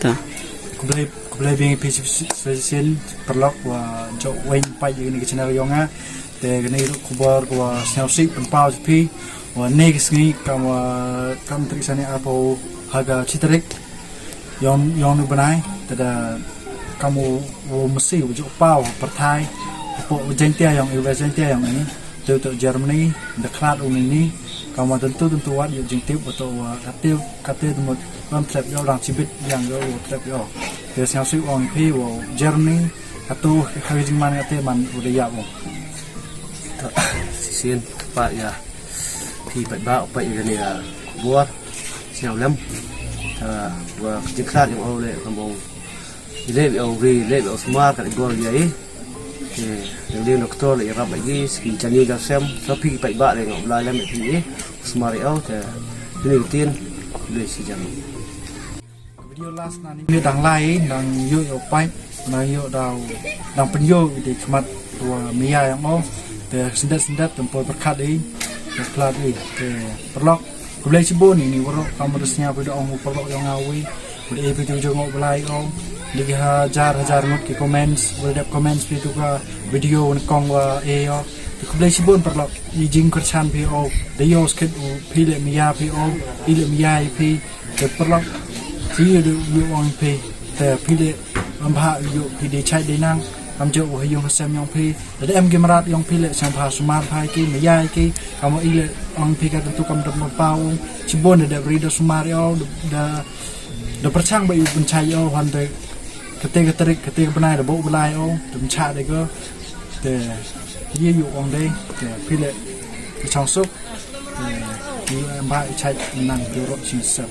ta Kublai being piece of session perlok wa jok wing pai ni ke channel yonga te ni Khubor wa snapsi pempau pi wa next ni kam trisani apo haga chitrik yon nu banai tada kamu wo mesti jok pau perthai po jentia yang jentia yang ini tu Germany the khlad ini kamu tentu wat yo jengtip atau katil temut lam trap yo orang cibit yang yo trap yo ke siang sui on pi wo Germany atau hari zaman kate man budaya mo xin pak ya pi pat ba pa ini ya Khubor siang lem wa khlad yang ole kamu le yo smart ka gol ya yang dia doktor le rap lagi skin chani ga sem so pi pat ba le ngom lai lem pi smart yo te ini rutin le si jam video last nani ni dang lai dang yo pai na yo dang penyo di kemat tua mia yang mau te sendat tempol berkat ini khlad ini te perlok kublai cibon ini warok kamu resnya pada orang perlok yang ngawi pada video jengok belai om lagi hajar ngot ke comments boleh comments itu ke video nekong wa yo kublai cibon perlok ijing kercan po deyo skit pile mia po ile mia pi te perlok si yo on pi te pile amha yo pide chai de nang am jo yo sem yong pi de em gemerat yong pile sam pha smart phai ki mia ki kamu ile on pi ka tentu kam dap pau cibon de rido smart yo de perchang ba yo pencai yo han de ketik benai de bo belai yo tum cha de go de ye yo on de pile chong sup di am ba chai nang yo ro chin sap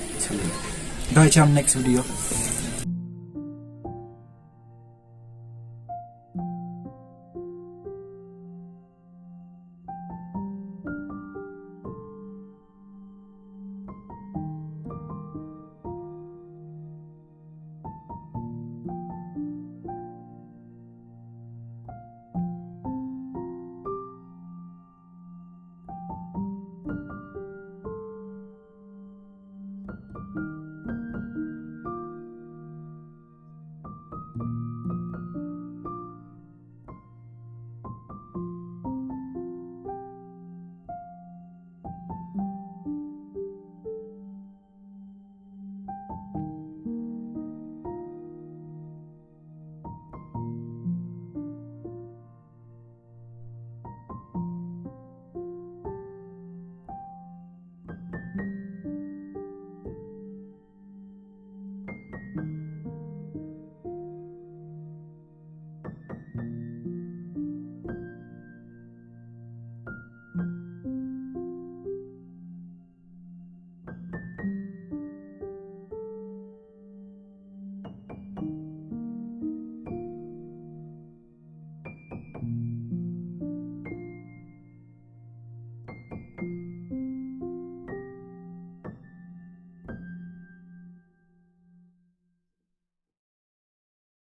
doi cham next video